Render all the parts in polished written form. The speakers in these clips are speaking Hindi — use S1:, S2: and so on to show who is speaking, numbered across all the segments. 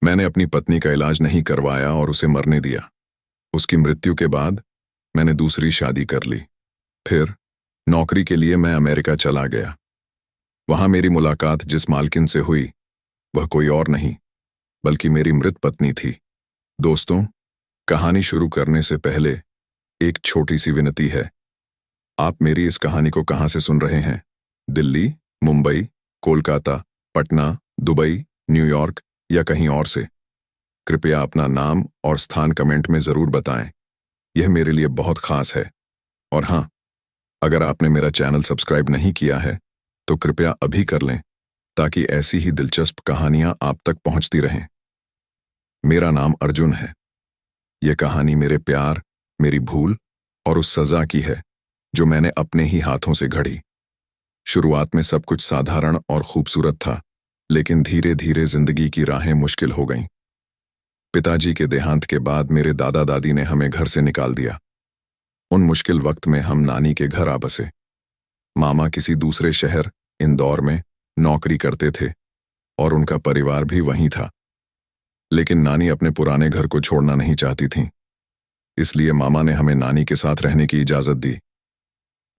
S1: मैंने अपनी पत्नी का इलाज नहीं करवाया और उसे मरने दिया। उसकी मृत्यु के बाद मैंने दूसरी शादी कर ली। फिर नौकरी के लिए मैं अमेरिका चला गया। वहां मेरी मुलाकात जिस मालकिन से हुई वह कोई और नहीं बल्कि मेरी मृत पत्नी थी। दोस्तों, कहानी शुरू करने से पहले एक छोटी सी विनती है। आप मेरी इस कहानी को कहां से सुन रहे हैं? दिल्ली, मुंबई, कोलकाता, पटना, दुबई, न्यूयॉर्क या कहीं और से? कृपया अपना नाम और स्थान कमेंट में जरूर बताएं। यह मेरे लिए बहुत खास है। और हां, अगर आपने मेरा चैनल सब्सक्राइब नहीं किया है तो कृपया अभी कर लें ताकि ऐसी ही दिलचस्प कहानियां आप तक पहुंचती रहें। मेरा नाम अर्जुन है। यह कहानी मेरे प्यार, मेरी भूल और उस सजा की है जो मैंने अपने ही हाथों से घड़ी। शुरुआत में सब कुछ साधारण और खूबसूरत था, लेकिन धीरे धीरे जिंदगी की राहें मुश्किल हो गईं। पिताजी के देहांत के बाद मेरे दादा दादी ने हमें घर से निकाल दिया। उन मुश्किल वक्त में हम नानी के घर आ बसे। मामा किसी दूसरे शहर इंदौर में नौकरी करते थे और उनका परिवार भी वहीं था। लेकिन नानी अपने पुराने घर को छोड़ना नहीं चाहती थीं, इसलिए मामा ने हमें नानी के साथ रहने की इजाजत दी।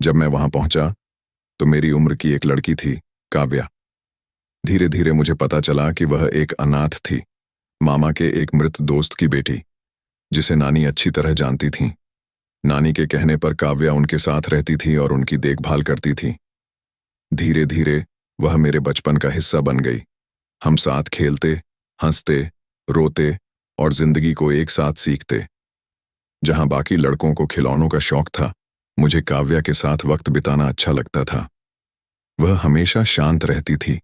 S1: जब मैं वहां पहुंचा तो मेरी उम्र की एक लड़की थी, काव्या। धीरे धीरे मुझे पता चला कि वह एक अनाथ थी, मामा के एक मृत दोस्त की बेटी, जिसे नानी अच्छी तरह जानती थीं। नानी के कहने पर काव्या उनके साथ रहती थी और उनकी देखभाल करती थी। धीरे धीरे वह मेरे बचपन का हिस्सा बन गई। हम साथ खेलते, हंसते, रोते और जिंदगी को एक साथ सीखते। जहां बाकी लड़कों को खिलौनों का शौक था, मुझे काव्या के साथ वक्त बिताना अच्छा लगता था। वह हमेशा शांत रहती थी,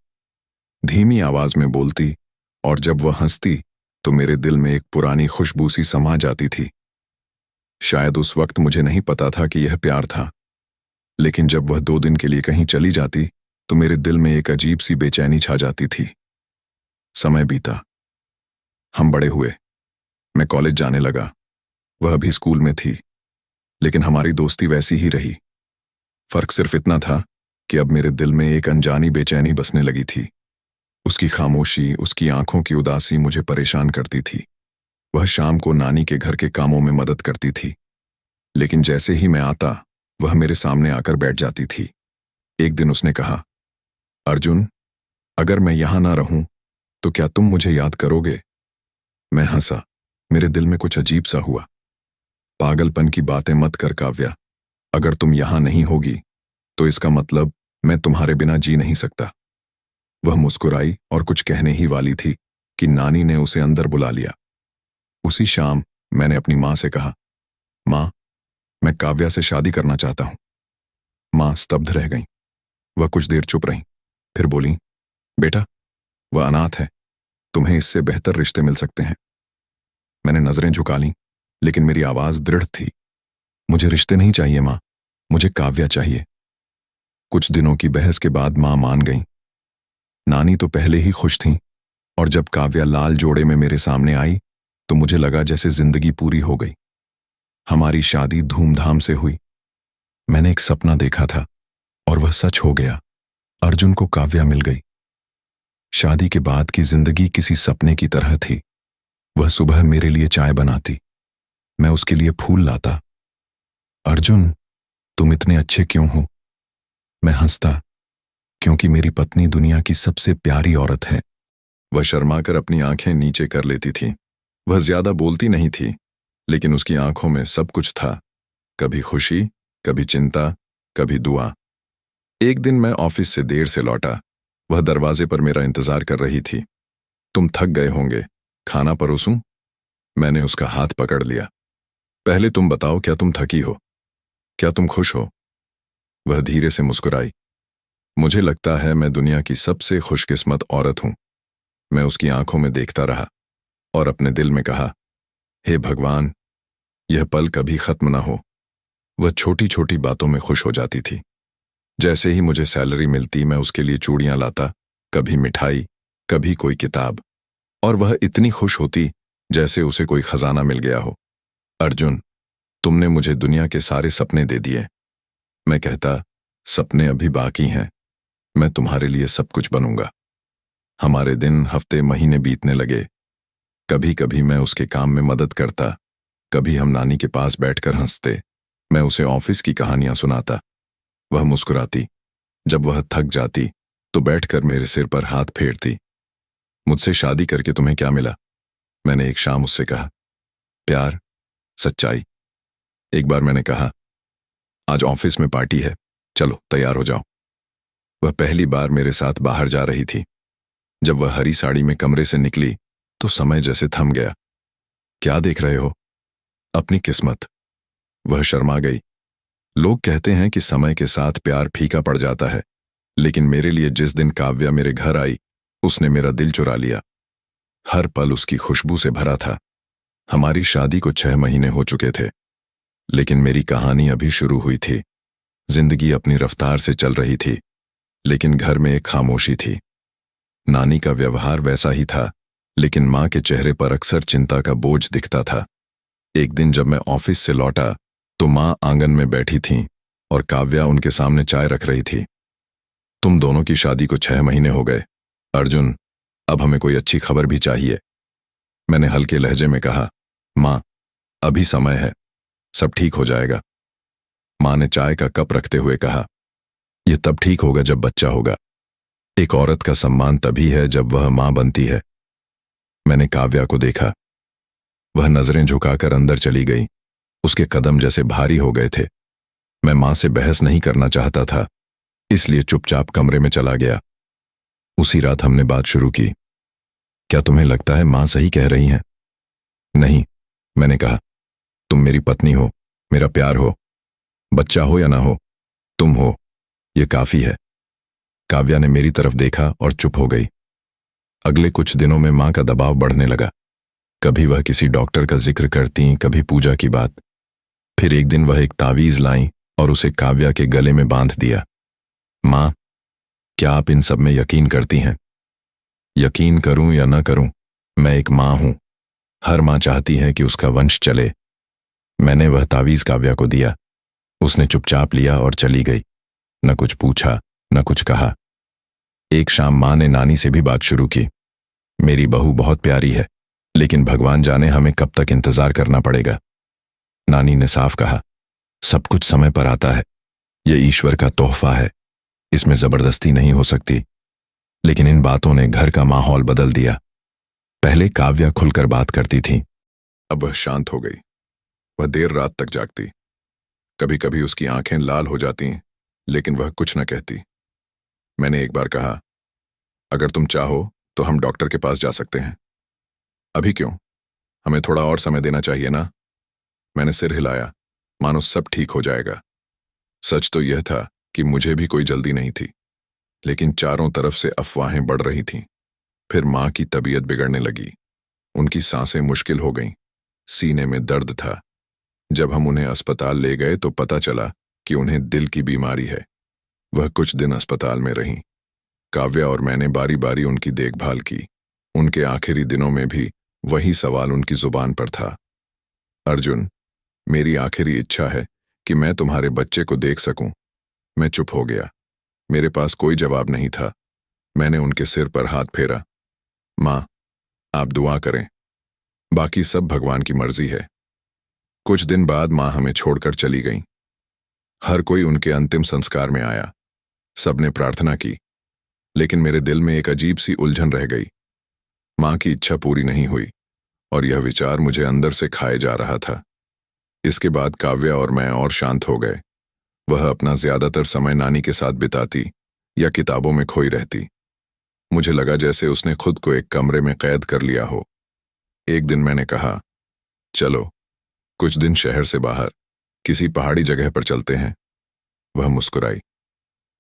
S1: धीमी आवाज में बोलती, और जब वह हंसती तो मेरे दिल में एक पुरानी खुशबू सी समा जाती थी। शायद उस वक्त मुझे नहीं पता था कि यह प्यार था, लेकिन जब वह 2 दिन के लिए कहीं चली जाती तो मेरे दिल में एक अजीब सी बेचैनी छा जाती थी। समय बीता, हम बड़े हुए। मैं कॉलेज जाने लगा, वह अभी स्कूल में थी, लेकिन हमारी दोस्ती वैसी ही रही। फर्क सिर्फ इतना था कि अब मेरे दिल में एक अनजानी बेचैनी बसने लगी थी। उसकी खामोशी, उसकी आंखों की उदासी मुझे परेशान करती थी। वह शाम को नानी के घर के कामों में मदद करती थी, लेकिन जैसे ही मैं आता वह मेरे सामने आकर बैठ जाती थी। एक दिन उसने कहा, अर्जुन, अगर मैं यहां ना रहूं तो क्या तुम मुझे याद करोगे? मैं हंसा, मेरे दिल में कुछ अजीब सा हुआ। पागलपन की बातें मत कर काव्या, अगर तुम यहां नहीं होगी तो इसका मतलब मैं तुम्हारे बिना जी नहीं सकता। वह मुस्कुराई और कुछ कहने ही वाली थी कि नानी ने उसे अंदर बुला लिया। उसी शाम मैंने अपनी मां से कहा, मां, मैं काव्या से शादी करना चाहता हूं। मां स्तब्ध रह गईं। वह कुछ देर चुप रहीं, फिर बोली, बेटा, वह अनाथ है, तुम्हें इससे बेहतर रिश्ते मिल सकते हैं। मैंने नजरें झुका लीं, लेकिन मेरी आवाज दृढ़ थी। मुझे रिश्ते नहीं चाहिए मां, मुझे काव्या चाहिए। कुछ दिनों की बहस के बाद मां मान गईं। नानी तो पहले ही खुश थीं, और जब काव्या लाल जोड़े में मेरे सामने आई तो मुझे लगा जैसे जिंदगी पूरी हो गई। हमारी शादी धूमधाम से हुई। मैंने एक सपना देखा था और वह सच हो गया। अर्जुन को काव्या मिल गई। शादी के बाद की जिंदगी किसी सपने की तरह थी। वह सुबह मेरे लिए चाय बनाती, मैं उसके लिए फूल लाता। अर्जुन, तुम इतने अच्छे क्यों हो? मैं हंसता, क्योंकि मेरी पत्नी दुनिया की सबसे प्यारी औरत है। वह शर्माकर अपनी आंखें नीचे कर लेती थी। वह ज्यादा बोलती नहीं थी, लेकिन उसकी आंखों में सब कुछ था, कभी खुशी, कभी चिंता, कभी दुआ। एक दिन मैं ऑफिस से देर से लौटा। वह दरवाजे पर मेरा इंतजार कर रही थी। तुम थक गए होंगे, खाना परोसूं? मैंने उसका हाथ पकड़ लिया। पहले तुम बताओ, क्या तुम थकी हो? क्या तुम खुश हो? वह धीरे से मुस्कुराई। मुझे लगता है मैं दुनिया की सबसे खुशकिस्मत औरत हूं। मैं उसकी आंखों में देखता रहा और अपने दिल में कहा, हे भगवान, यह पल कभी खत्म ना हो। वह छोटी छोटी बातों में खुश हो जाती थी। जैसे ही मुझे सैलरी मिलती मैं उसके लिए चूड़ियां लाता, कभी मिठाई, कभी कोई किताब, और वह इतनी खुश होती जैसे उसे कोई खजाना मिल गया हो। अर्जुन, तुमने मुझे दुनिया के सारे सपने दे दिए। मैं कहता, सपने अभी बाकी हैं, मैं तुम्हारे लिए सब कुछ बनूंगा। हमारे दिन, हफ्ते, महीने बीतने लगे। कभी कभी मैं उसके काम में मदद करता, कभी हम नानी के पास बैठकर हंसते। मैं उसे ऑफिस की कहानियां सुनाता। वह मुस्कुराती। जब वह थक जाती तो बैठकर मेरे सिर पर हाथ फेरती। मुझसे शादी करके तुम्हें क्या मिला? मैंने एक शाम उससे कहा। प्यार, सच्चाई। एक बार मैंने कहा, आज ऑफिस में पार्टी है, चलो तैयार हो जाओ। वह पहली बार मेरे साथ बाहर जा रही थी। जब वह हरी साड़ी में कमरे से निकली तो समय जैसे थम गया। क्या देख रहे हो? अपनी किस्मत। वह शर्मा गई। लोग कहते हैं कि समय के साथ प्यार फीका पड़ जाता है, लेकिन मेरे लिए जिस दिन काव्या मेरे घर आई, उसने मेरा दिल चुरा लिया। हर पल उसकी खुशबू से भरा था। हमारी शादी को 6 महीने हो चुके थे, लेकिन मेरी कहानी अभी शुरू हुई थी। जिंदगी अपनी रफ्तार से चल रही थी, लेकिन घर में एक खामोशी थी। नानी का व्यवहार वैसा ही था, लेकिन मां के चेहरे पर अक्सर चिंता का बोझ दिखता था। एक दिन जब मैं ऑफिस से लौटा तो मां आंगन में बैठी थीं और काव्या उनके सामने चाय रख रही थी। तुम दोनों की शादी को 6 महीने हो गए, अर्जुन, अब हमें कोई अच्छी खबर भी चाहिए। मैंने हल्के लहजे में कहा, मां, अभी समय है, सब ठीक हो जाएगा। मां ने चाय का कप रखते हुए कहा, यह तब ठीक होगा जब बच्चा होगा। एक औरत का सम्मान तभी है जब वह मां बनती है। मैंने काव्या को देखा। वह नजरें झुकाकर अंदर चली गई। उसके कदम जैसे भारी हो गए थे। मैं मां से बहस नहीं करना चाहता था, इसलिए चुपचाप कमरे में चला गया। उसी रात हमने बात शुरू की। क्या तुम्हें लगता है मां सही कह रही हैं? नहीं, मैंने कहा, तुम मेरी पत्नी हो, मेरा प्यार हो। बच्चा हो या ना हो, तुम हो, यह काफी है। काव्या ने मेरी तरफ देखा और चुप हो गई। अगले कुछ दिनों में मां का दबाव बढ़ने लगा। कभी वह किसी डॉक्टर का जिक्र करती, कभी पूजा की बात। फिर एक दिन वह एक तावीज लाई और उसे काव्या के गले में बांध दिया। मां, क्या आप इन सब में यकीन करती हैं? यकीन करूं या न करूं, मैं एक मां हूं। हर मां चाहती है कि उसका वंश चले। मैंने वह तावीज काव्या को दिया। उसने चुपचाप लिया और चली गई। न कुछ पूछा, न कुछ कहा। एक शाम मां ने नानी से भी बात शुरू की। मेरी बहू बहुत प्यारी है, लेकिन भगवान जाने हमें कब तक इंतजार करना पड़ेगा। नानी ने साफ कहा, सब कुछ समय पर आता है। यह ईश्वर का तोहफा है, इसमें जबरदस्ती नहीं हो सकती। लेकिन इन बातों ने घर का माहौल बदल दिया। पहले काव्या खुलकर बात करती थी, अब वह शांत हो गई। वह देर रात तक जागती। कभी कभी उसकी आंखें लाल हो जाती, लेकिन वह कुछ न कहती। मैंने एक बार कहा, अगर तुम चाहो तो हम डॉक्टर के पास जा सकते हैं। अभी क्यों? हमें थोड़ा और समय देना चाहिए ना? मैंने सिर हिलाया, मानो सब ठीक हो जाएगा। सच तो यह था कि मुझे भी कोई जल्दी नहीं थी, लेकिन चारों तरफ से अफवाहें बढ़ रही थीं। फिर मां की तबीयत बिगड़ने लगी। उनकी सांसें मुश्किल हो गईं। सीने में दर्द था। जब हम उन्हें अस्पताल ले गए तो पता चला कि उन्हें दिल की बीमारी है। वह कुछ दिन अस्पताल में रहीं। काव्या और मैंने बारी बारी उनकी देखभाल की। उनके आखिरी दिनों में भी वही सवाल उनकी जुबान पर था, अर्जुन, मेरी आखिरी इच्छा है कि मैं तुम्हारे बच्चे को देख सकूं। मैं चुप हो गया। मेरे पास कोई जवाब नहीं था। मैंने उनके सिर पर हाथ फेरा। मां, आप दुआ करें, बाकी सब भगवान की मर्जी है। कुछ दिन बाद मां हमें छोड़कर चली गईं। हर कोई उनके अंतिम संस्कार में आया। सबने प्रार्थना की, लेकिन मेरे दिल में एक अजीब सी उलझन रह गई। मां की इच्छा पूरी नहीं हुई और यह विचार मुझे अंदर से खाए जा रहा था। इसके बाद काव्या और मैं और शांत हो गए। वह अपना ज्यादातर समय नानी के साथ बिताती या किताबों में खोई रहती। मुझे लगा जैसे उसने खुद को एक कमरे में कैद कर लिया हो। एक दिन मैंने कहा, चलो कुछ दिन शहर से बाहर किसी पहाड़ी जगह पर चलते हैं। वह मुस्कुराई।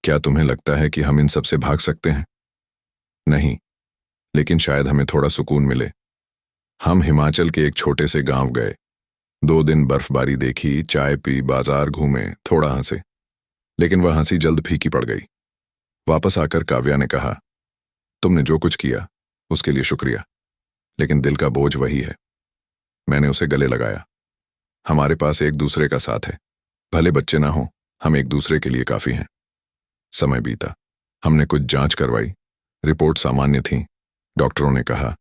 S1: क्या तुम्हें लगता है कि हम इन सब से भाग सकते हैं? नहीं, लेकिन शायद हमें थोड़ा सुकून मिले। हम हिमाचल के एक छोटे से गांव गए। 2 दिन बर्फबारी देखी, चाय पी, बाजार घूमे, थोड़ा हंसे। लेकिन वह हंसी जल्द फीकी पड़ गई। वापस आकर काव्या ने कहा, तुमने जो कुछ किया उसके लिए शुक्रिया, लेकिन दिल का बोझ वही है। मैंने उसे गले लगाया। हमारे पास एक दूसरे का साथ है। भले बच्चे ना हो, हम एक दूसरे के लिए काफी हैं। समय बीता। हमने कुछ जांच करवाई। रिपोर्ट सामान्य थी। डॉक्टरों ने कहा,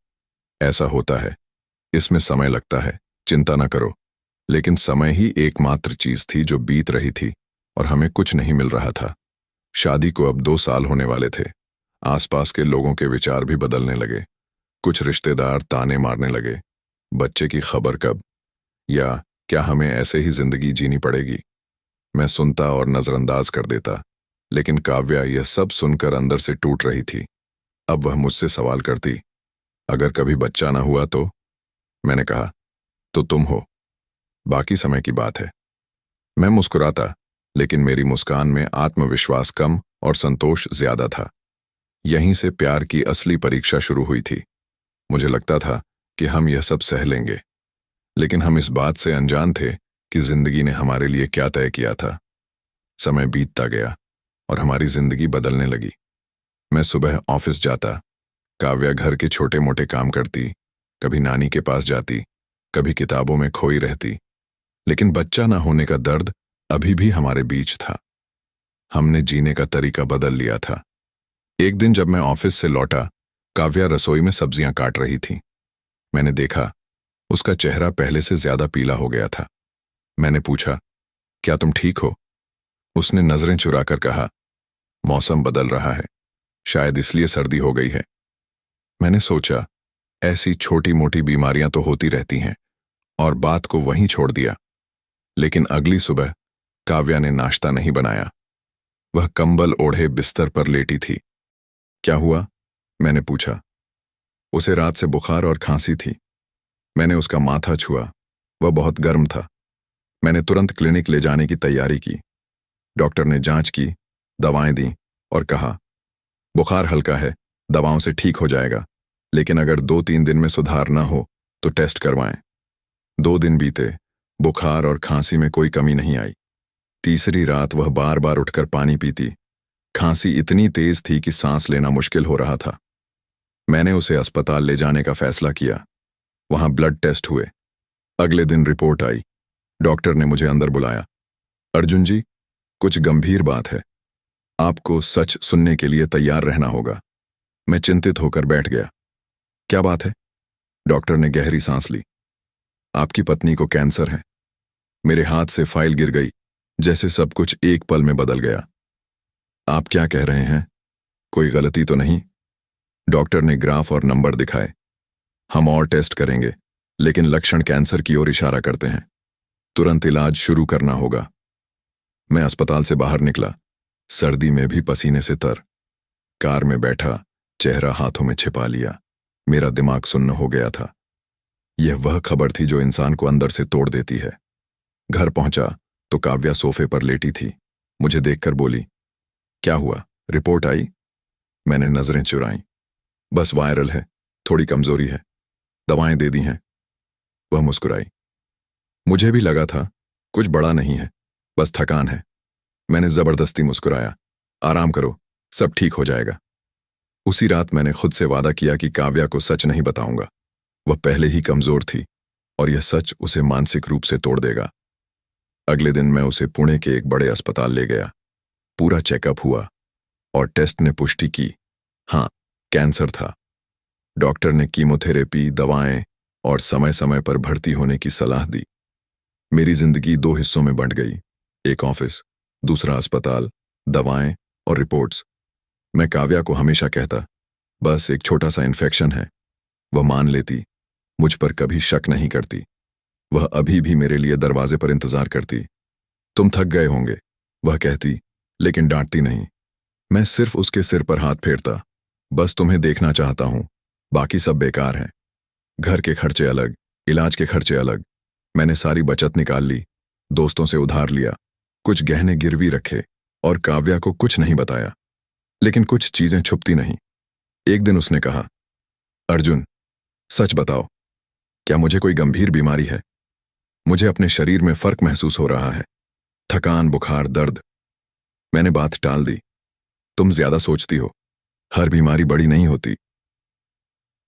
S1: ऐसा होता है, इसमें समय लगता है, चिंता न करो। लेकिन समय ही एकमात्र चीज थी जो बीत रही थी और हमें कुछ नहीं मिल रहा था। शादी को अब 2 साल होने वाले थे। आसपास के लोगों के विचार भी बदलने लगे। कुछ रिश्तेदार ताने मारने लगे, बच्चे की खबर कब, या क्या हमें ऐसे ही जिंदगी जीनी पड़ेगी। मैं सुनता और नजरअंदाज कर देता, लेकिन काव्या यह सब सुनकर अंदर से टूट रही थी। अब वह मुझसे सवाल करती, अगर कभी बच्चा ना हुआ तो? मैंने कहा, तो तुम हो, बाकी समय की बात है। मैं मुस्कुराता, लेकिन मेरी मुस्कान में आत्मविश्वास कम और संतोष ज्यादा था। यहीं से प्यार की असली परीक्षा शुरू हुई थी। मुझे लगता था कि हम यह सब सह लेंगे, लेकिन हम इस बात से अनजान थे कि जिंदगी ने हमारे लिए क्या तय किया था। समय बीतता गया और हमारी जिंदगी बदलने लगी। मैं सुबह ऑफिस जाता, काव्या घर के छोटे मोटे काम करती, कभी नानी के पास जाती, कभी किताबों में खोई रहती। लेकिन बच्चा ना होने का दर्द अभी भी हमारे बीच था। हमने जीने का तरीका बदल लिया था। एक दिन जब मैं ऑफिस से लौटा, काव्या रसोई में सब्जियां काट रही थी। मैंने देखा, उसका चेहरा पहले से ज्यादा पीला हो गया था। मैंने पूछा, क्या तुम ठीक हो? उसने नजरें चुराकर कहा, मौसम बदल रहा है, शायद इसलिए सर्दी हो गई है। मैंने सोचा, ऐसी छोटी मोटी बीमारियां तो होती रहती हैं, और बात को वहीं छोड़ दिया। लेकिन अगली सुबह काव्या ने नाश्ता नहीं बनाया। वह कंबल ओढ़े बिस्तर पर लेटी थी। क्या हुआ? मैंने पूछा। उसे रात से बुखार और खांसी थी। मैंने उसका माथा छुआ, वह बहुत गर्म था। मैंने तुरंत क्लिनिक ले जाने की तैयारी की। डॉक्टर ने जांच की, दवाएं दी और कहा, बुखार हल्का है, दवाओं से ठीक हो जाएगा, लेकिन अगर 2-3 दिन में सुधार ना हो तो टेस्ट करवाएं। 2 दिन बीते, बुखार और खांसी में कोई कमी नहीं आई। तीसरी रात वह बार बार उठकर पानी पीती। खांसी इतनी तेज थी कि सांस लेना मुश्किल हो रहा था। मैंने उसे अस्पताल ले जाने का फैसला किया। वहां ब्लड टेस्ट हुए। अगले दिन रिपोर्ट आई। डॉक्टर ने मुझे अंदर बुलाया। अर्जुन जी, कुछ गंभीर बात है, आपको सच सुनने के लिए तैयार रहना होगा। मैं चिंतित होकर बैठ गया। क्या बात है? डॉक्टर ने गहरी सांस ली। आपकी पत्नी को कैंसर है। मेरे हाथ से फाइल गिर गई, जैसे सब कुछ एक पल में बदल गया। आप क्या कह रहे हैं? कोई गलती तो नहीं? डॉक्टर ने ग्राफ और नंबर दिखाए। हम और टेस्ट करेंगे, लेकिन लक्षण कैंसर की ओर इशारा करते हैं। तुरंत इलाज शुरू करना होगा। मैं अस्पताल से बाहर निकला, सर्दी में भी पसीने से तर। कार में बैठा, चेहरा हाथों में छिपा लिया। मेरा दिमाग सुन्न हो गया था। यह वह खबर थी जो इंसान को अंदर से तोड़ देती है। घर पहुंचा तो काव्या सोफे पर लेटी थी। मुझे देखकर बोली, क्या हुआ, रिपोर्ट आई? मैंने नजरें चुराईं। बस वायरल है, थोड़ी कमजोरी है, दवाएं दे दी हैं। वह मुस्कुराई। मुझे भी लगा था कुछ बड़ा नहीं है, बस थकान है। मैंने जबरदस्ती मुस्कुराया। आराम करो, सब ठीक हो जाएगा। उसी रात मैंने खुद से वादा किया कि काव्या को सच नहीं बताऊंगा। वह पहले ही कमजोर थी और यह सच उसे मानसिक रूप से तोड़ देगा। अगले दिन मैं उसे पुणे के एक बड़े अस्पताल ले गया। पूरा चेकअप हुआ और टेस्ट ने पुष्टि की, हाँ, कैंसर था। डॉक्टर ने कीमोथेरेपी, दवाएं और समय समय पर भर्ती होने की सलाह दी। मेरी जिंदगी 2 हिस्सों में बंट गई, एक ऑफिस, दूसरा अस्पताल, दवाएं और रिपोर्ट्स। मैं काव्या को हमेशा कहता, बस एक छोटा सा इन्फेक्शन है। वह मान लेती, मुझ पर कभी शक नहीं करती। वह अभी भी मेरे लिए दरवाजे पर इंतजार करती। तुम थक गए होंगे, वह कहती, लेकिन डांटती नहीं। मैं सिर्फ उसके सिर पर हाथ फेरता, बस तुम्हें देखना चाहता हूं, बाकी सब बेकार है। घर के खर्चे अलग, इलाज के खर्चे अलग। मैंने सारी बचत निकाल ली, दोस्तों से उधार लिया, कुछ गहने गिरवी रखे और काव्या को कुछ नहीं बताया। लेकिन कुछ चीजें छुपती नहीं। एक दिन उसने कहा, अर्जुन, सच बताओ, क्या मुझे कोई गंभीर बीमारी है? मुझे अपने शरीर में फर्क महसूस हो रहा है, थकान, बुखार, दर्द। मैंने बात टाल दी। तुम ज्यादा सोचती हो, हर बीमारी बड़ी नहीं होती।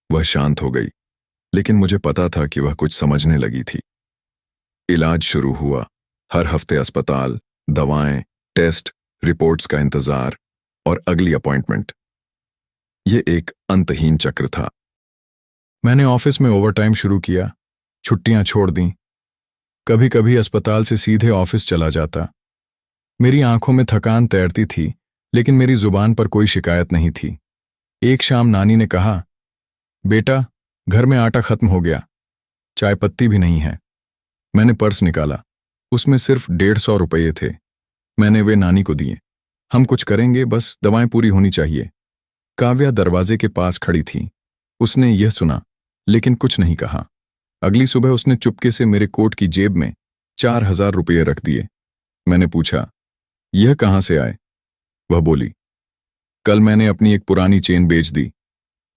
S1: वह शांत हो गई, लेकिन मुझे पता था कि वह कुछ समझने लगी थी। इलाज शुरू हुआ। हर हफ्ते अस्पताल, दवाएं, टेस्ट, रिपोर्ट्स का इंतजार और अगली अपॉइंटमेंट। ये एक अंतहीन चक्र था। मैंने ऑफिस में ओवरटाइम शुरू किया, छुट्टियां छोड़ दी। कभी कभी अस्पताल से सीधे ऑफिस चला जाता। मेरी आंखों में थकान तैरती थी, लेकिन मेरी जुबान पर कोई शिकायत नहीं थी। एक शाम नानी ने कहा, बेटा, घर में आटा खत्म हो गया, चाय पत्ती भी नहीं है। मैंने पर्स निकाला। उसमें सिर्फ 150 रुपये थे। मैंने वे नानी को दिए। हम कुछ करेंगे, बस दवाएं पूरी होनी चाहिए। काव्या दरवाजे के पास खड़ी थी। उसने यह सुना, लेकिन कुछ नहीं कहा। अगली सुबह उसने चुपके से मेरे कोट की जेब में 4000 रुपये रख दिए। मैंने पूछा, यह कहाँ से आए? वह बोली, कल मैंने अपनी एक पुरानी चेन बेच दी।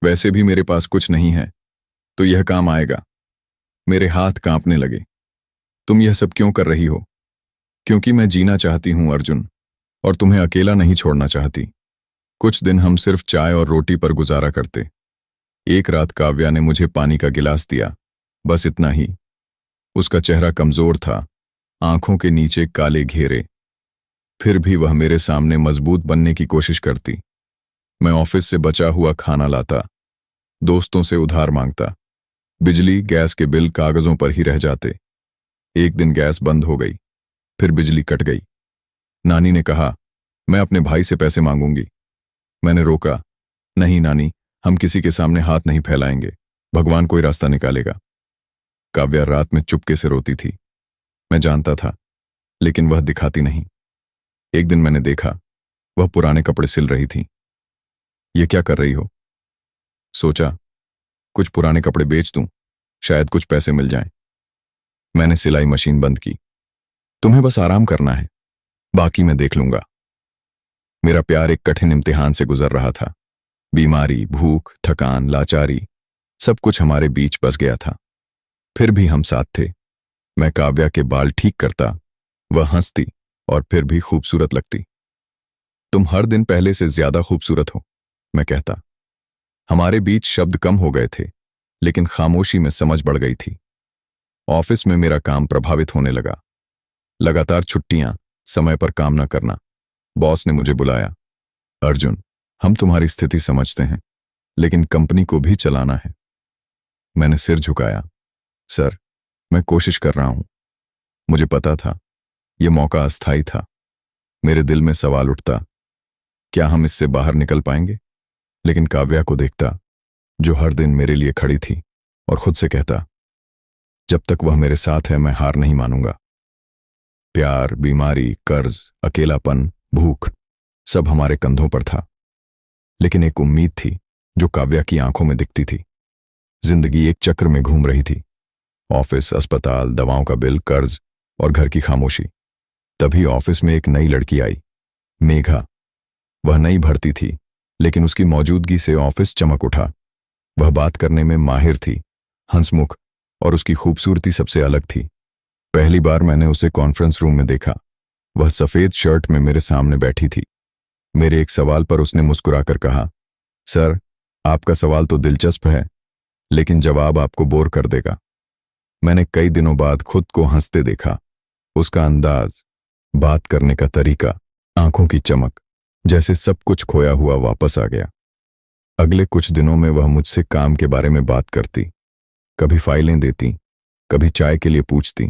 S1: वैसे भी मेरे पास कुछ नहीं है, तो यह काम आएगा। मेरे हाथ कांपने लगे। तुम यह सब क्यों कर रही हो? क्योंकि मैं जीना चाहती हूं अर्जुन, और तुम्हें अकेला नहीं छोड़ना चाहती। कुछ दिन हम सिर्फ चाय और रोटी पर गुजारा करते। एक रात काव्या ने मुझे पानी का गिलास दिया, बस इतना ही। उसका चेहरा कमजोर था, आंखों के नीचे काले घेरे। फिर भी वह मेरे सामने मजबूत बनने की कोशिश करती। मैं ऑफिस से बचा हुआ खाना लाता, दोस्तों से उधार मांगता। बिजली गैस के बिल कागजों पर ही रह जाते। एक दिन गैस बंद हो गई, फिर बिजली कट गई। नानी ने कहा, मैं अपने भाई से पैसे मांगूंगी। मैंने रोका, नहीं नानी, हम किसी के सामने हाथ नहीं फैलाएंगे। भगवान कोई रास्ता निकालेगा। काव्या रात में चुपके से रोती थी। मैं जानता था, लेकिन वह दिखाती नहीं। एक दिन मैंने देखा, वह पुराने कपड़े सिल रही थी। ये क्या कर रही हो? सोचा, कुछ पुराने कपड़े बेच दूं, शायद कुछ पैसे मिल जाएं। मैंने सिलाई मशीन बंद की। तुम्हें बस आराम करना है, बाकी मैं देख लूंगा। मेरा प्यार एक कठिन इम्तिहान से गुजर रहा था। बीमारी, भूख, थकान, लाचारी, सब कुछ हमारे बीच बस गया था। फिर भी हम साथ थे। मैं काव्या के बाल ठीक करता, वह हंसती और फिर भी खूबसूरत लगती। तुम हर दिन पहले से ज्यादा खूबसूरत हो, मैं कहता। हमारे बीच शब्द कम हो गए थे, लेकिन खामोशी में समझ बढ़ गई थी। ऑफिस में मेरा काम प्रभावित होने लगा। लगातार छुट्टियां, समय पर काम न करना। बॉस ने मुझे बुलाया। अर्जुन, हम तुम्हारी स्थिति समझते हैं, लेकिन कंपनी को भी चलाना है। मैंने सिर झुकाया। सर, मैं कोशिश कर रहा हूं। मुझे पता था, यह मौका अस्थायी था। मेरे दिल में सवाल उठता, क्या हम इससे बाहर निकल पाएंगे? लेकिन काव्या को देखता, जो हर दिन मेरे लिए खड़ी थी, और खुद से कहता, जब तक वह मेरे साथ है मैं हार नहीं मानूंगा। प्यार, बीमारी, कर्ज, अकेलापन, भूख, सब हमारे कंधों पर था। लेकिन एक उम्मीद थी जो काव्या की आंखों में दिखती थी। जिंदगी एक चक्र में घूम रही थी। ऑफिस, अस्पताल, दवाओं का बिल, कर्ज और घर की खामोशी। तभी ऑफिस में एक नई लड़की आई, मेघा। वह नई भर्ती थी, लेकिन उसकी मौजूदगी से ऑफिस चमक उठा। वह बात करने में माहिर थी, हंसमुख, और उसकी खूबसूरती सबसे अलग थी। पहली बार मैंने उसे कॉन्फ्रेंस रूम में देखा। वह सफेद शर्ट में मेरे सामने बैठी थी। मेरे एक सवाल पर उसने मुस्कुराकर कहा, सर, आपका सवाल तो दिलचस्प है, लेकिन जवाब आपको बोर कर देगा। मैंने कई दिनों बाद खुद को हंसते देखा। उसका अंदाज, बात करने का तरीका, आंखों की चमक, जैसे सब कुछ खोया हुआ वापस आ गया। अगले कुछ दिनों में वह मुझसे काम के बारे में बात करती। कभी फाइलें देती, कभी चाय के लिए पूछती,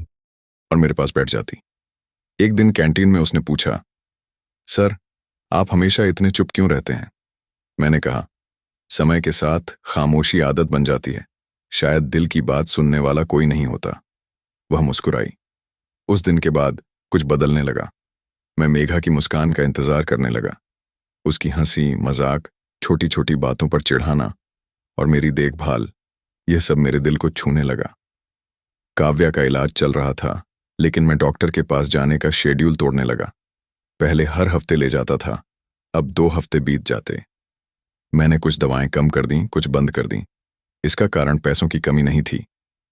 S1: और मेरे पास बैठ जाती। एक दिन कैंटीन में उसने पूछा, सर, आप हमेशा इतने चुप क्यों रहते हैं? मैंने कहा, समय के साथ खामोशी आदत बन जाती है। शायद दिल की बात सुनने वाला कोई नहीं होता। वह मुस्कुराई। उस दिन के बाद कुछ बदलने लगा। मैं मेघा की मुस्कान का इंतजार करने लगा। उसकी हंसी, मजाक, छोटी छोटी बातों पर चिढ़ाना और मेरी देखभाल, यह सब मेरे दिल को छूने लगा। काव्या का इलाज चल रहा था, लेकिन मैं डॉक्टर के पास जाने का शेड्यूल तोड़ने लगा। पहले हर हफ्ते ले जाता था, अब 2 हफ्ते बीत जाते। मैंने कुछ दवाएं कम कर दी, कुछ बंद कर दी। इसका कारण पैसों की कमी नहीं थी,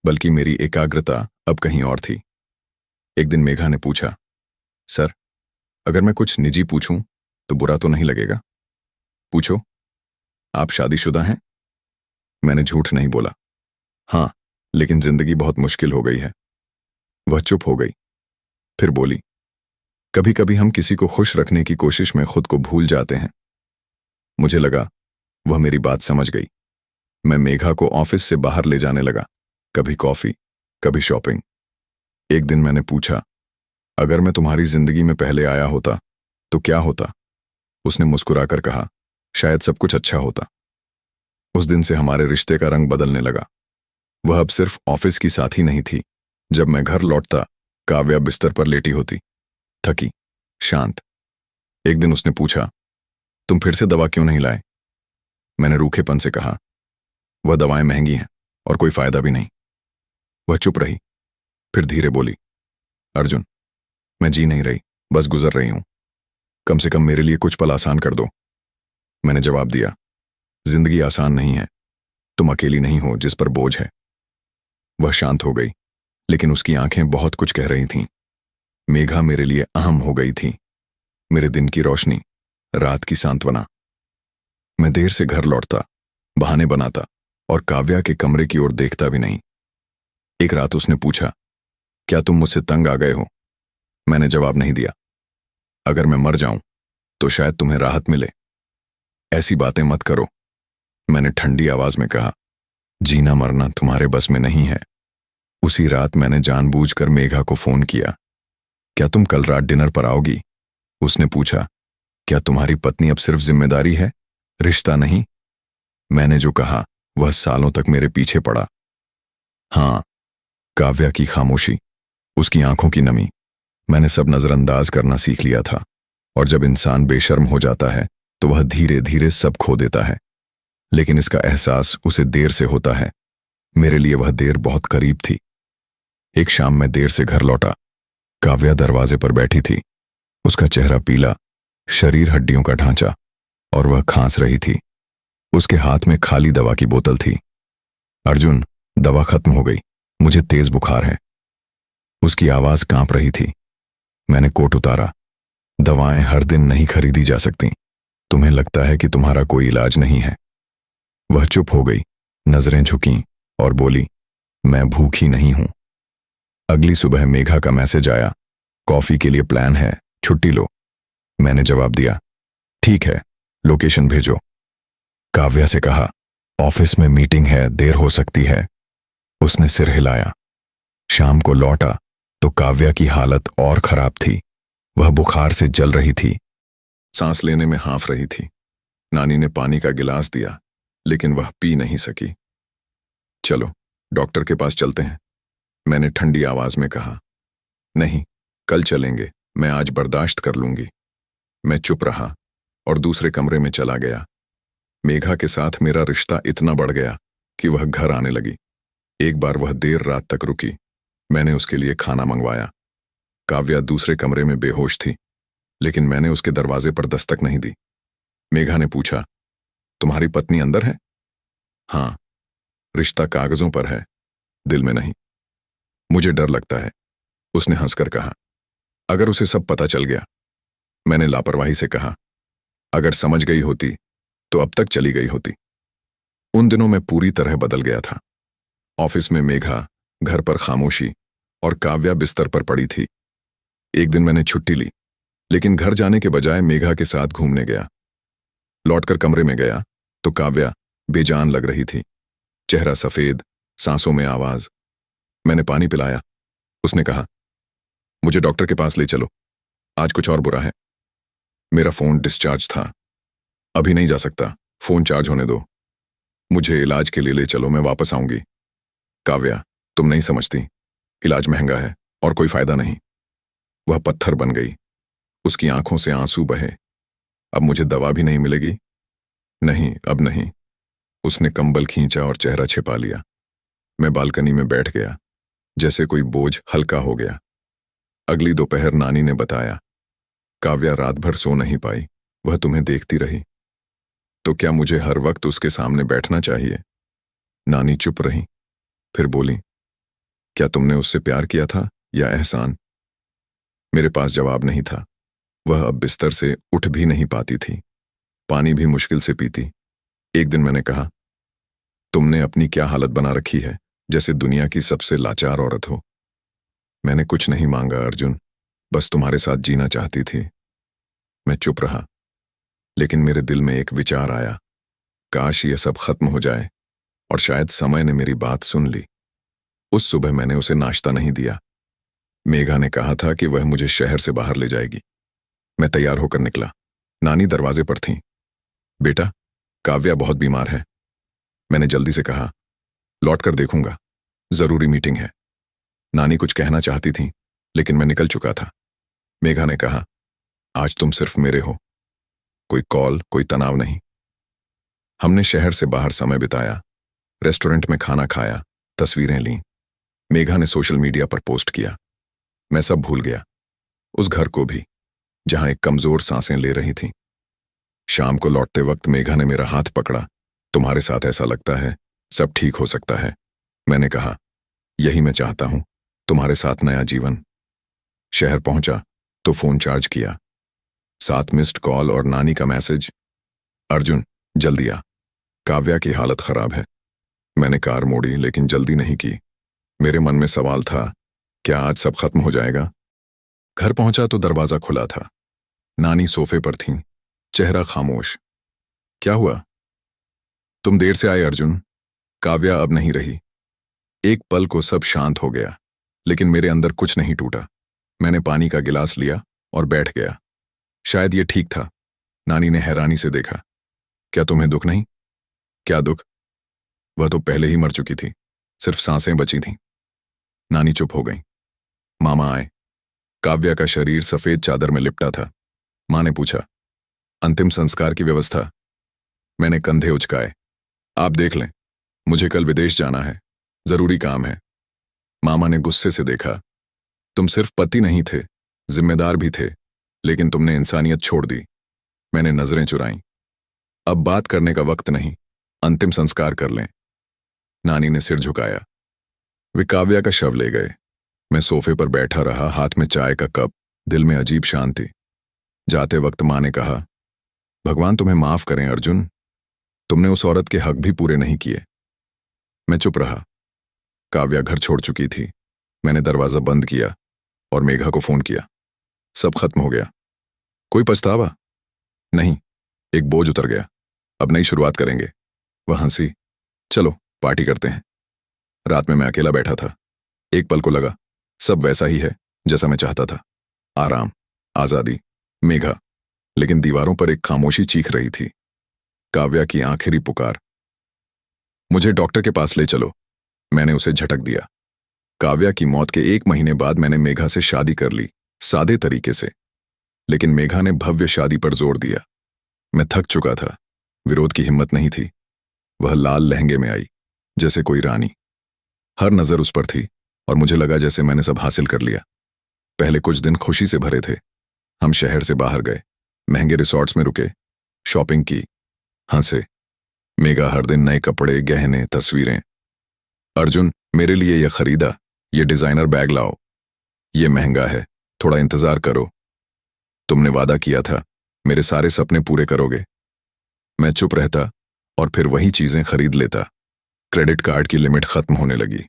S1: बल्कि मेरी एकाग्रता अब कहीं और थी। एक दिन मेघा ने पूछा, सर, अगर मैं कुछ निजी पूछूं तो बुरा तो नहीं लगेगा? पूछो, आप शादीशुदा हैं? मैंने झूठ नहीं बोला। हाँ, लेकिन जिंदगी बहुत मुश्किल हो गई है। वह चुप हो गई, फिर बोली, कभी कभी हम किसी को खुश रखने की कोशिश में खुद को भूल जाते हैं। मुझे लगा वह मेरी बात समझ गई। मैं मेघा को ऑफिस से बाहर ले जाने लगा। कभी कॉफी, कभी शॉपिंग। एक दिन मैंने पूछा, अगर मैं तुम्हारी जिंदगी में पहले आया होता तो क्या होता? उसने मुस्कुराकर कहा, शायद सब कुछ अच्छा होता। उस दिन से हमारे रिश्ते का रंग बदलने लगा। वह अब सिर्फ ऑफिस की साथी नहीं थी। जब मैं घर लौटता, काव्या बिस्तर पर लेटी होती, थकी, शांत। एक दिन उसने पूछा, तुम फिर से दवा क्यों नहीं लाए? मैंने रूखेपन से कहा, वह दवाएं महंगी हैं और कोई फायदा भी नहीं। वह चुप रही, फिर धीरे बोली, अर्जुन, मैं जी नहीं रही, बस गुजर रही हूं। कम से कम मेरे लिए कुछ पल आसान कर दो। मैंने जवाब दिया, जिंदगी आसान नहीं है। तुम अकेली नहीं हो जिस पर बोझ है। वह शांत हो गई, लेकिन उसकी आंखें बहुत कुछ कह रही थीं। मेघा मेरे लिए अहम हो गई थी, मेरे दिन की रोशनी, रात की सांत्वना। मैं देर से घर लौटता, बहाने बनाता और काव्या के कमरे की ओर देखता भी नहीं। एक रात उसने पूछा, क्या तुम मुझसे तंग आ गए हो? मैंने जवाब नहीं दिया। अगर मैं मर जाऊं तो शायद तुम्हें राहत मिले। ऐसी बातें मत करो, मैंने ठंडी आवाज में कहा। जीना मरना तुम्हारे बस में नहीं है। उसी रात मैंने जानबूझकर मेघा को फोन किया। क्या तुम कल रात डिनर पर आओगी? उसने पूछा। क्या तुम्हारी पत्नी अब सिर्फ जिम्मेदारी है, रिश्ता नहीं? मैंने जो कहा वह सालों तक मेरे पीछे पड़ा। हाँ, काव्या की खामोशी, उसकी आंखों की नमी, मैंने सब नजरअंदाज करना सीख लिया था। और जब इंसान बेशर्म हो जाता है तो वह धीरे धीरे सब खो देता है। लेकिन इसका एहसास उसे देर से होता है। मेरे लिए वह देर बहुत करीब थी। एक शाम मैं देर से घर लौटा। काव्या दरवाजे पर बैठी थी, उसका चेहरा पीला, शरीर हड्डियों का ढांचा, और वह खांस रही थी। उसके हाथ में खाली दवा की बोतल थी। अर्जुन, दवा खत्म हो गई, मुझे तेज बुखार है। उसकी आवाज कांप रही थी। मैंने कोट उतारा। दवाएं हर दिन नहीं खरीदी जा सकती। तुम्हें लगता है कि तुम्हारा कोई इलाज नहीं है। वह चुप हो गई, नजरें झुकीं और बोली, मैं भूखी नहीं हूं। अगली सुबह मेघा का मैसेज आया, कॉफी के लिए प्लान है, छुट्टी लो। मैंने जवाब दिया, ठीक है, लोकेशन भेजो। काव्या से कहा, ऑफिस में मीटिंग है, देर हो सकती है। उसने सिर हिलाया। शाम को लौटा तो काव्या की हालत और खराब थी। वह बुखार से जल रही थी, सांस लेने में हांफ रही थी। नानी ने पानी का गिलास दिया, लेकिन वह पी नहीं सकी। चलो, डॉक्टर के पास चलते हैं, मैंने ठंडी आवाज में कहा। नहीं, कल चलेंगे, मैं आज बर्दाश्त कर लूंगी। मैं चुप रहा और दूसरे कमरे में चला गया। मेघा के साथ मेरा रिश्ता इतना बढ़ गया कि वह घर आने लगी। एक बार वह देर रात तक रुकी। मैंने उसके लिए खाना मंगवाया। काव्या दूसरे कमरे में बेहोश थी, लेकिन मैंने उसके दरवाजे पर दस्तक नहीं दी। मेघा ने पूछा, तुम्हारी पत्नी अंदर है? हाँ, रिश्ता कागजों पर है, दिल में नहीं। मुझे डर लगता है, उसने हंसकर कहा। अगर उसे सब पता चल गया? मैंने लापरवाही से कहा। अगर समझ गई होती तो अब तक चली गई होती। उन दिनों मैं पूरी तरह बदल गया था। ऑफिस में मेघा, घर पर खामोशी, और काव्या बिस्तर पर पड़ी थी। एक दिन मैंने छुट्टी ली, लेकिन घर जाने के बजाय मेघा के साथ घूमने गया। लौटकर कमरे में गया तो काव्या बेजान लग रही थी, चेहरा सफेद, सांसों में आवाज। मैंने पानी पिलाया। उसने कहा, मुझे डॉक्टर के पास ले चलो, आज कुछ और बुरा है। मेरा फोन डिस्चार्ज था, अभी नहीं जा सकता, फोन चार्ज होने दो। मुझे इलाज के लिए ले चलो, मैं वापस आऊंगी। काव्या, तुम नहीं समझती, इलाज महंगा है और कोई फायदा नहीं। वह पत्थर बन गई, उसकी आंखों से आंसू बहे। अब मुझे दवा भी नहीं मिलेगी? नहीं, अब नहीं। उसने कंबल खींचा और चेहरा छिपा लिया। मैं बालकनी में बैठ गया, जैसे कोई बोझ हल्का हो गया। अगली दोपहर नानी ने बताया, काव्या रात भर सो नहीं पाई, वह तुम्हें देखती रही। तो क्या मुझे हर वक्त उसके सामने बैठना चाहिए? नानी चुप रही, फिर बोली, क्या तुमने उससे प्यार किया था या एहसान? मेरे पास जवाब नहीं था। वह अब बिस्तर से उठ भी नहीं पाती थी, पानी भी मुश्किल से पीती। एक दिन मैंने कहा, तुमने अपनी क्या हालत बना रखी है, जैसे दुनिया की सबसे लाचार औरत हो। मैंने कुछ नहीं मांगा अर्जुन, बस तुम्हारे साथ जीना चाहती थी। मैं चुप रहा, लेकिन मेरे दिल में एक विचार आया, काश ये सब खत्म हो जाए, और शायद समय ने मेरी बात सुन ली। उस सुबह मैंने उसे नाश्ता नहीं दिया। मेघा ने कहा था कि वह मुझे शहर से बाहर ले जाएगी। मैं तैयार होकर निकला। नानी दरवाजे पर थीं। बेटा, काव्या बहुत बीमार है। मैंने जल्दी से कहा, लौट कर देखूंगा, जरूरी मीटिंग है। नानी कुछ कहना चाहती थी, लेकिन मैं निकल चुका था। मेघा ने कहा, आज तुम सिर्फ मेरे हो, कोई कॉल, कोई तनाव नहीं। हमने शहर से बाहर समय बिताया, रेस्टोरेंट में खाना खाया, तस्वीरें लीं। मेघा ने सोशल मीडिया पर पोस्ट किया। मैं सब भूल गया, उस घर को भी, जहां एक कमजोर सांसें ले रही थीं। शाम को लौटते वक्त मेघा ने मेरा हाथ पकड़ा। तुम्हारे साथ ऐसा लगता है सब ठीक हो सकता है। मैंने कहा, यही मैं चाहता हूं, तुम्हारे साथ नया जीवन। शहर पहुंचा तो फोन चार्ज किया। 7 मिस्ड कॉल और नानी का मैसेज, अर्जुन जल्दी आ, काव्या की हालत खराब है। मैंने कार मोड़ी, लेकिन जल्दी नहीं की। मेरे मन में सवाल था, क्या आज सब खत्म हो जाएगा? घर पहुंचा तो दरवाजा खुला था। नानी सोफे पर थीं, चेहरा खामोश। क्या हुआ? तुम देर से आए अर्जुन। काव्या अब नहीं रही। एक पल को सब शांत हो गया, लेकिन मेरे अंदर कुछ नहीं टूटा। मैंने पानी का गिलास लिया और बैठ गया। शायद ये ठीक था। नानी ने हैरानी से देखा। क्या तुम्हें दुख नहीं? क्या दुख? वह तो पहले ही मर चुकी थी, सिर्फ सांसें बची थीं। नानी चुप हो गई। मामा आए। काव्या का शरीर सफेद चादर में लिपटा था। मां ने पूछा, अंतिम संस्कार की व्यवस्था? मैंने कंधे उचकाए। आप देख लें, मुझे कल विदेश जाना है, जरूरी काम है। मामा ने गुस्से से देखा। तुम सिर्फ पति नहीं थे, जिम्मेदार भी थे, लेकिन तुमने इंसानियत छोड़ दी। मैंने नजरें चुराईं। अब बात करने का वक्त नहीं, अंतिम संस्कार कर लें। नानी ने सिर झुकाया। वे काव्या का शव ले गए। मैं सोफे पर बैठा रहा, हाथ में चाय का कप, दिल में अजीब शांति। जाते वक्त मां ने कहा, भगवान तुम्हें माफ करें अर्जुन, तुमने उस औरत के हक भी पूरे नहीं किए। मैं चुप रहा। काव्या घर छोड़ चुकी थी। मैंने दरवाजा बंद किया और मेघा को फोन किया। सब खत्म हो गया। कोई पछतावा? नहीं, एक बोझ उतर गया। अब नई शुरुआत करेंगे। वह हंसी। चलो पार्टी करते हैं। रात में मैं अकेला बैठा था। एक पल को लगा सब वैसा ही है जैसा मैं चाहता था। आराम, आजादी, मेघा। लेकिन दीवारों पर एक खामोशी चीख रही थी। काव्या की आखिरी पुकार। मुझे डॉक्टर के पास ले चलो। मैंने उसे झटक दिया। काव्या की मौत के 1 महीने बाद मैंने मेघा से शादी कर ली, सादे तरीके से। लेकिन मेघा ने भव्य शादी पर जोर दिया। मैं थक चुका था, विरोध की हिम्मत नहीं थी। वह लाल लहंगे में आई, जैसे कोई रानी। हर नजर उस पर थी और मुझे लगा जैसे मैंने सब हासिल कर लिया। पहले कुछ दिन खुशी से भरे थे। हम शहर से बाहर गए, महंगे रिसॉर्ट्स में रुके, शॉपिंग की, हंसे। मेघा हर दिन नए कपड़े, गहने, तस्वीरें। अर्जुन, मेरे लिए यह खरीदा, ये डिजाइनर बैग लाओ, ये महंगा है, थोड़ा इंतजार करो। तुमने वादा किया था मेरे सारे सपने पूरे करोगे। मैं चुप रहता और फिर वही चीजें खरीद लेता। क्रेडिट कार्ड की लिमिट खत्म होने लगी।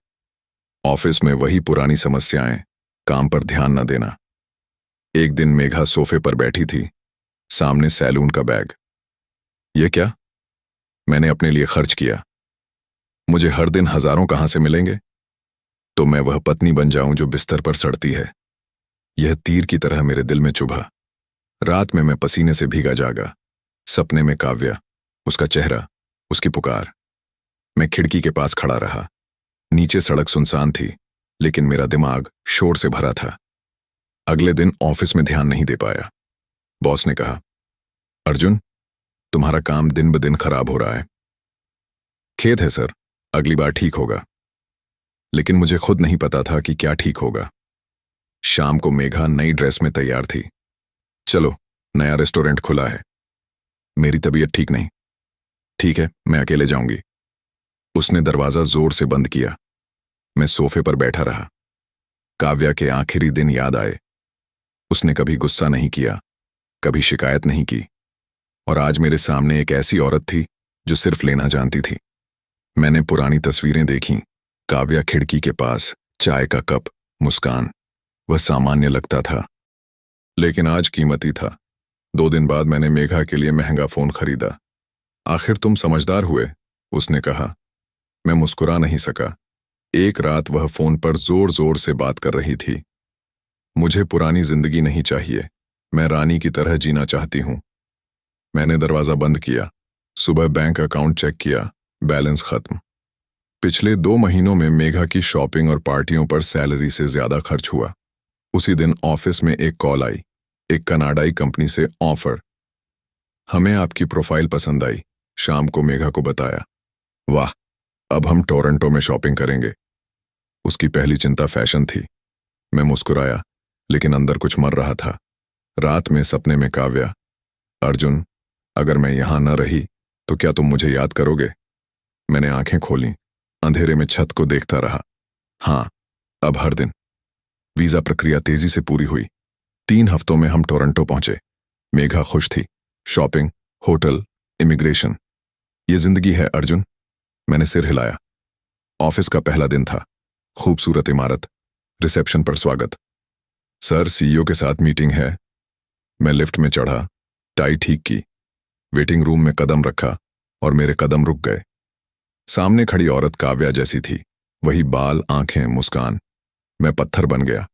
S1: ऑफिस में वही पुरानी समस्याएं, काम पर ध्यान न देना। एक दिन मेघा सोफे पर बैठी थी, सामने सैलून का बैग। ये क्या? मैंने अपने लिए खर्च किया। मुझे हर दिन हजारों कहां से मिलेंगे? तो मैं वह पत्नी बन जाऊं जो बिस्तर पर सड़ती है। यह तीर की तरह मेरे दिल में चुभा। रात में मैं पसीने से भीगा जागा। सपने में काव्या, उसका चेहरा, उसकी पुकार। मैं खिड़की के पास खड़ा रहा। नीचे सड़क सुनसान थी, लेकिन मेरा दिमाग शोर से भरा था। अगले दिन ऑफिस में ध्यान नहीं दे पाया। बॉस ने कहा, अर्जुन, तुम्हारा काम दिन ब दिन खराब हो रहा है। खेद है सर, अगली बार ठीक होगा। लेकिन मुझे खुद नहीं पता था कि क्या ठीक होगा। शाम को मेघा नई ड्रेस में तैयार थी। चलो, नया रेस्टोरेंट खुला है। मेरी तबीयत ठीक नहीं। ठीक है, मैं अकेले जाऊंगी। उसने दरवाजा जोर से बंद किया। मैं सोफे पर बैठा रहा। काव्या के आखिरी दिन याद आए। उसने कभी गुस्सा नहीं किया, कभी शिकायत नहीं की, और आज मेरे सामने एक ऐसी औरत थी जो सिर्फ लेना जानती थी। मैंने पुरानी तस्वीरें देखीं। काव्या खिड़की के पास, चाय का कप, मुस्कान। वह सामान्य लगता था, लेकिन आज कीमती था। 2 दिन बाद मैंने मेघा के लिए महंगा फोन खरीदा। आखिर तुम समझदार हुए, उसने कहा। मैं मुस्कुरा नहीं सका। एक रात वह फोन पर जोर जोर से बात कर रही थी। मुझे पुरानी जिंदगी नहीं चाहिए, मैं रानी की तरह जीना चाहती हूं। मैंने दरवाजा बंद किया। सुबह बैंक अकाउंट चेक किया, बैलेंस खत्म। पिछले 2 महीनों में मेघा की शॉपिंग और पार्टियों पर सैलरी से ज्यादा खर्च हुआ। उसी दिन ऑफिस में एक कॉल आई, एक कनाडाई कंपनी से ऑफर। हमें आपकी प्रोफाइल पसंद आई, शाम को मेघा को बताया। वाह, अब हम टोरंटो में शॉपिंग करेंगे। उसकी पहली चिंता फैशन थी। मैं मुस्कुराया, लेकिन अंदर कुछ मर रहा था। रात में सपने में काव्या, अर्जुन, अगर मैं यहां न रही तो क्या तुम मुझे याद करोगे? मैंने आंखें खोली, अंधेरे में छत को देखता रहा। हाँ, अब हर दिन। वीजा प्रक्रिया तेजी से पूरी हुई। 3 हफ्तों में हम टोरंटो पहुंचे। मेघा खुश थी। शॉपिंग, होटल, इमिग्रेशन, ये जिंदगी है अर्जुन। मैंने सिर हिलाया। ऑफिस का पहला दिन था। खूबसूरत इमारत, रिसेप्शन पर स्वागत। सर, सीईओ के साथ मीटिंग है। मैं लिफ्ट में चढ़ा, टाई ठीक की, वेटिंग रूम में कदम रखा और मेरे कदम रुक गए। सामने खड़ी औरत काव्या जैसी थी, वही बाल, आंखें, मुस्कान। मैं पत्थर बन गया।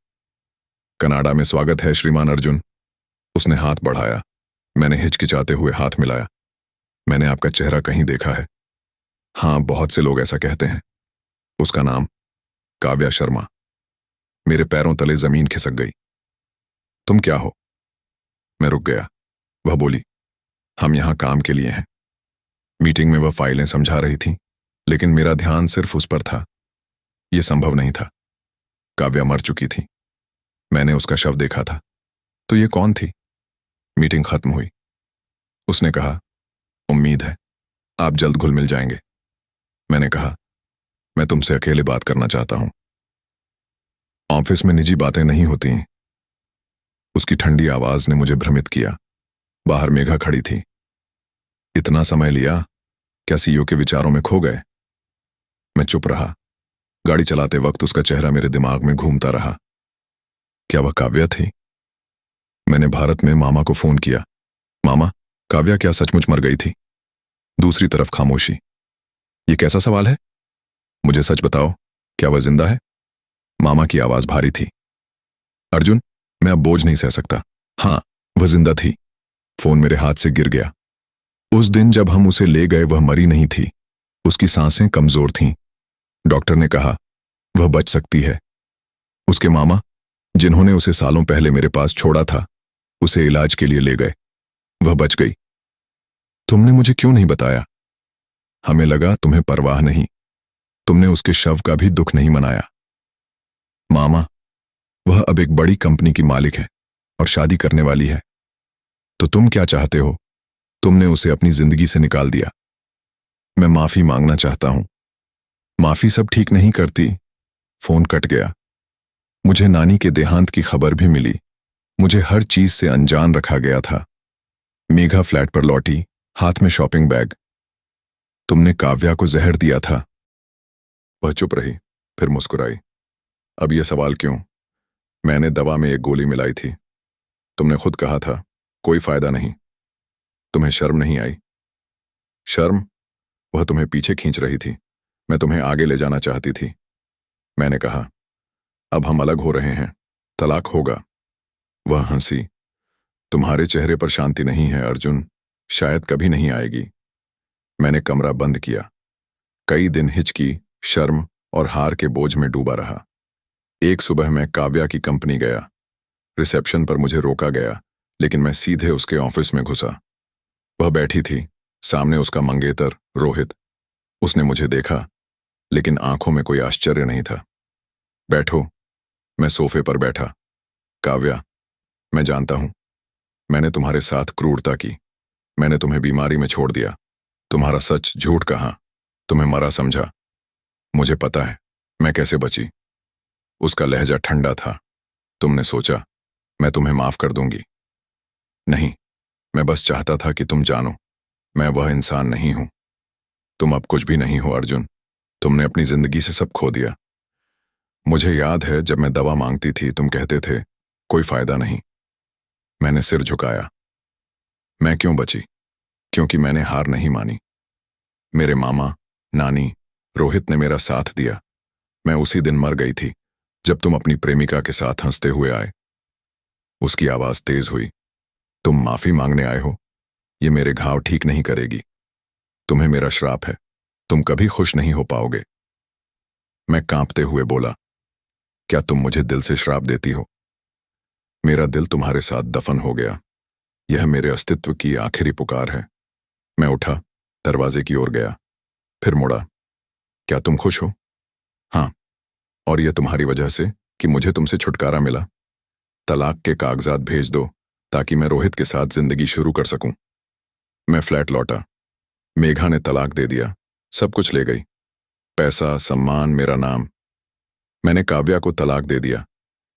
S1: कनाडा में स्वागत है श्रीमान अर्जुन। उसने हाथ बढ़ाया। मैंने हिचकिचाते हुए हाथ मिलाया। मैंने आपका चेहरा कहीं देखा है। हाँ, बहुत से लोग ऐसा कहते हैं। उसका नाम काव्या शर्मा। मेरे पैरों तले जमीन खिसक गई। तुम क्या हो? मैं रुक गया। वह बोली, हम यहां काम के लिए हैं। मीटिंग में वह फाइलें समझा रही थी, लेकिन मेरा ध्यान सिर्फ उस पर था। यह संभव नहीं था। काव्या मर चुकी थी। मैंने उसका शव देखा था। तो ये कौन थी? मीटिंग खत्म हुई। उसने कहा, उम्मीद है आप जल्द घुल मिल जाएंगे। मैंने कहा, मैं तुमसे अकेले बात करना चाहता हूं। ऑफिस में निजी बातें नहीं होती। उसकी ठंडी आवाज ने मुझे भ्रमित किया। बाहर मेघा खड़ी थी। इतना समय लिया? क्या सीईओ के विचारों में खो गए? मैं चुप रहा। गाड़ी चलाते वक्त उसका चेहरा मेरे दिमाग में घूमता रहा। क्या वह काव्या थी? मैंने भारत में मामा को फोन किया। मामा, काव्या क्या सचमुच मर गई थी? दूसरी तरफ खामोशी। ये कैसा सवाल है? मुझे सच बताओ, क्या वह जिंदा है? मामा की आवाज भारी थी। अर्जुन, मैं अब बोझ नहीं सह सकता। हाँ, वह जिंदा थी। फोन मेरे हाथ से गिर गया। उस दिन जब हम उसे ले गए वह मरी नहीं थी। उसकी सांसें कमजोर थीं। डॉक्टर ने कहा वह बच सकती है। उसके मामा, जिन्होंने उसे सालों पहले मेरे पास छोड़ा था, उसे इलाज के लिए ले गए। वह बच गई। तुमने मुझे क्यों नहीं बताया? हमें लगा तुम्हें परवाह नहीं। तुमने उसके शव का भी दुख नहीं मनाया। मामा, वह अब एक बड़ी कंपनी की मालिक है और शादी करने वाली है। तो तुम क्या चाहते हो? तुमने उसे अपनी जिंदगी से निकाल दिया। मैं माफी मांगना चाहता हूं। माफी सब ठीक नहीं करती। फोन कट गया। मुझे नानी के देहांत की खबर भी मिली। मुझे हर चीज से अनजान रखा गया था। मेघा फ्लैट पर लौटी, हाथ में शॉपिंग बैग। तुमने काव्या को जहर दिया था। वह चुप रही, फिर मुस्कुराई। अब यह सवाल क्यों? मैंने दवा में एक गोली मिलाई थी। तुमने खुद कहा था कोई फायदा नहीं। तुम्हें शर्म नहीं आई? शर्म? वह तुम्हें पीछे खींच रही थी। मैं तुम्हें आगे ले जाना चाहती थी। मैंने कहा, अब हम अलग हो रहे हैं, तलाक होगा। वह हंसी। तुम्हारे चेहरे पर शांति नहीं है अर्जुन, शायद कभी नहीं आएगी। मैंने कमरा बंद किया। कई दिन हिचकी, शर्म और हार के बोझ में डूबा रहा। एक सुबह मैं काव्या की कंपनी गया। रिसेप्शन पर मुझे रोका गया, लेकिन मैं सीधे उसके ऑफिस में घुसा। वह बैठी थी, सामने उसका मंगेतर रोहित। उसने मुझे देखा, लेकिन आंखों में कोई आश्चर्य नहीं था। बैठो। मैं सोफे पर बैठा। काव्या, मैं जानता हूं, मैंने तुम्हारे साथ क्रूरता की। मैंने तुम्हें बीमारी में छोड़ दिया। तुम्हारा सच झूठ कहा। तुम्हें मरा समझा। मुझे पता है मैं कैसे बची। उसका लहजा ठंडा था। तुमने सोचा मैं तुम्हें माफ कर दूंगी? नहीं, मैं बस चाहता था कि तुम जानो मैं वह इंसान नहीं हूं। तुम अब कुछ भी नहीं हो अर्जुन। तुमने अपनी जिंदगी से सब खो दिया। मुझे याद है जब मैं दवा मांगती थी तुम कहते थे कोई फायदा नहीं। मैंने सिर झुकाया। मैं क्यों बची? क्योंकि मैंने हार नहीं मानी। मेरे मामा, नानी, रोहित ने मेरा साथ दिया। मैं उसी दिन मर गई थी जब तुम अपनी प्रेमिका के साथ हंसते हुए आए। उसकी आवाज तेज हुई। तुम माफी मांगने आए हो? ये मेरे घाव ठीक नहीं करेगी। तुम्हें मेरा श्राप है, तुम कभी खुश नहीं हो पाओगे। मैं कांपते हुए बोला, क्या तुम मुझे दिल से श्राप देती हो? मेरा दिल तुम्हारे साथ दफन हो गया। यह मेरे अस्तित्व की आखिरी पुकार है। मैं उठा, दरवाजे की ओर गया, फिर मुड़ा। क्या तुम खुश हो? हाँ, और यह तुम्हारी वजह से कि मुझे तुमसे छुटकारा मिला। तलाक के कागजात भेज दो ताकि मैं रोहित के साथ जिंदगी शुरू कर सकूं। मैं फ्लैट लौटा। मेघा ने तलाक दे दिया, सब कुछ ले गई, पैसा, सम्मान, मेरा नाम। मैंने काव्या को तलाक दे दिया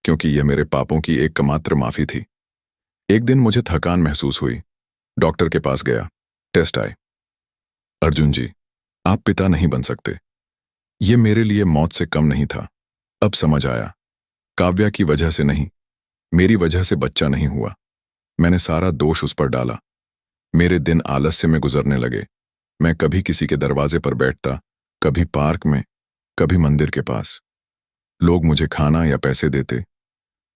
S1: क्योंकि यह मेरे पापों की एकमात्र माफी थी। एक दिन मुझे थकान महसूस हुई। डॉक्टर के पास गया, टेस्ट आए। अर्जुन जी, आप पिता नहीं बन सकते। यह मेरे लिए मौत से कम नहीं था। अब समझ आया, काव्या की वजह से नहीं, मेरी वजह से बच्चा नहीं हुआ। मैंने सारा दोष उस पर डाला। मेरे दिन आलस्य में गुजरने लगे। मैं कभी किसी के दरवाजे पर बैठता, कभी पार्क में, कभी मंदिर के पास। लोग मुझे खाना या पैसे देते।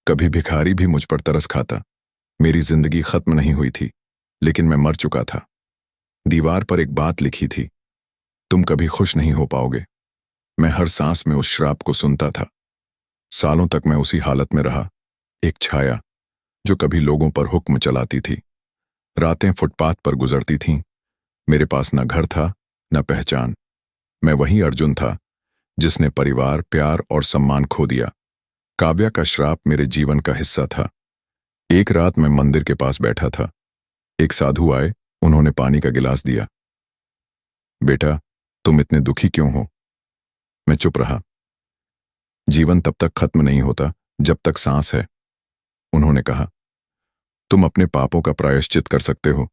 S1: कभी भिखारी भी मुझ पर तरस खाता। मेरी जिंदगी खत्म नहीं हुई थी, लेकिन मैं मर चुका था। दीवार पर एक बात लिखी थी, तुम कभी खुश नहीं हो पाओगे। मैं हर सांस में उस श्राप को सुनता था। सालों तक मैं उसी हालत में रहा, एक छाया जो कभी लोगों पर हुक्म चलाती थी। रातें फुटपाथ पर गुजरती थीं। मेरे पास न घर था, न पहचान। मैं वही अर्जुन था जिसने परिवार, प्यार और सम्मान खो दिया। काव्या का श्राप मेरे जीवन का हिस्सा था। एक रात मैं मंदिर के पास बैठा था। एक साधु आए, उन्होंने पानी का गिलास दिया। बेटा, तुम इतने दुखी क्यों हो? मैं चुप रहा। जीवन तब तक खत्म नहीं होता जब तक सांस है। उन्होंने कहा, तुम अपने पापों का प्रायश्चित कर सकते हो।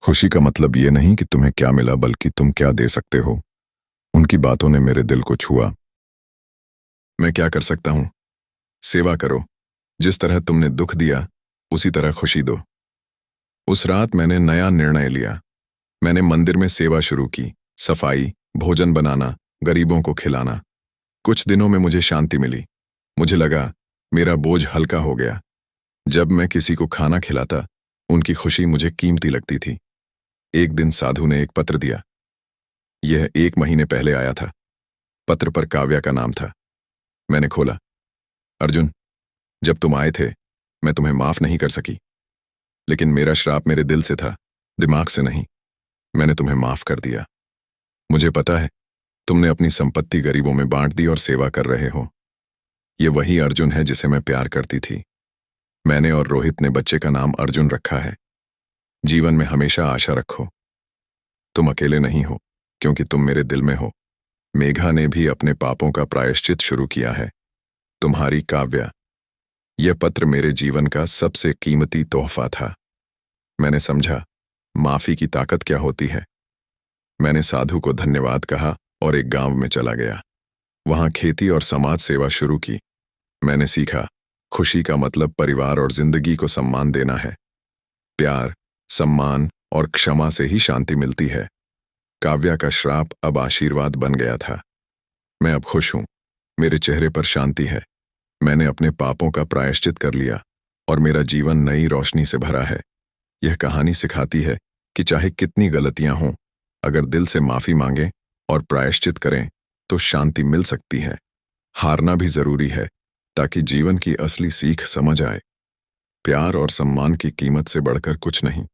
S1: खुशी का मतलब ये नहीं कि तुम्हें क्या मिला, बल्कि तुम क्या दे सकते हो। उनकी बातों ने मेरे दिल को छुआ। मैं क्या कर सकता हूं? सेवा करो। जिस तरह तुमने दुख दिया, उसी तरह खुशी दो। उस रात मैंने नया निर्णय लिया। मैंने मंदिर में सेवा शुरू की, सफाई, भोजन बनाना, गरीबों को खिलाना। कुछ दिनों में मुझे शांति मिली। मुझे लगा मेरा बोझ हल्का हो गया। जब मैं किसी को खाना खिलाता, उनकी खुशी मुझे कीमती लगती थी। एक दिन साधु ने एक पत्र दिया। यह 1 महीने पहले आया था। पत्र पर काव्या का नाम था। मैंने खोला। अर्जुन, जब तुम आए थे, मैं तुम्हें माफ नहीं कर सकी। लेकिन मेरा श्राप मेरे दिल से था, दिमाग से नहीं। मैंने तुम्हें माफ कर दिया। मुझे पता है, तुमने अपनी संपत्ति गरीबों में बांट दी और सेवा कर रहे हो। ये वही अर्जुन है जिसे मैं प्यार करती थी। मैंने और रोहित ने बच्चे का नाम अर्जुन रखा है। जीवन में हमेशा आशा रखो। तुम अकेले नहीं हो, क्योंकि तुम मेरे दिल में हो। मेघा ने भी अपने पापों का प्रायश्चित शुरू किया है। तुम्हारी काव्या। यह पत्र मेरे जीवन का सबसे कीमती तोहफा था। मैंने समझा माफी की ताकत क्या होती है। मैंने साधु को धन्यवाद कहा और एक गांव में चला गया। वहां खेती और समाज सेवा शुरू की। मैंने सीखा, खुशी का मतलब परिवार और जिंदगी को सम्मान देना है। प्यार, सम्मान और क्षमा से ही शांति मिलती है। काव्या का श्राप अब आशीर्वाद बन गया था। मैं अब खुश हूं। मेरे चेहरे पर शांति है। मैंने अपने पापों का प्रायश्चित कर लिया और मेरा जीवन नई रोशनी से भरा है। यह कहानी सिखाती है कि चाहे कितनी गलतियां हों, अगर दिल से माफी मांगें और प्रायश्चित करें तो शांति मिल सकती है। हारना भी जरूरी है ताकि जीवन की असली सीख समझ आए। प्यार और सम्मान की कीमत से बढ़कर कुछ नहीं।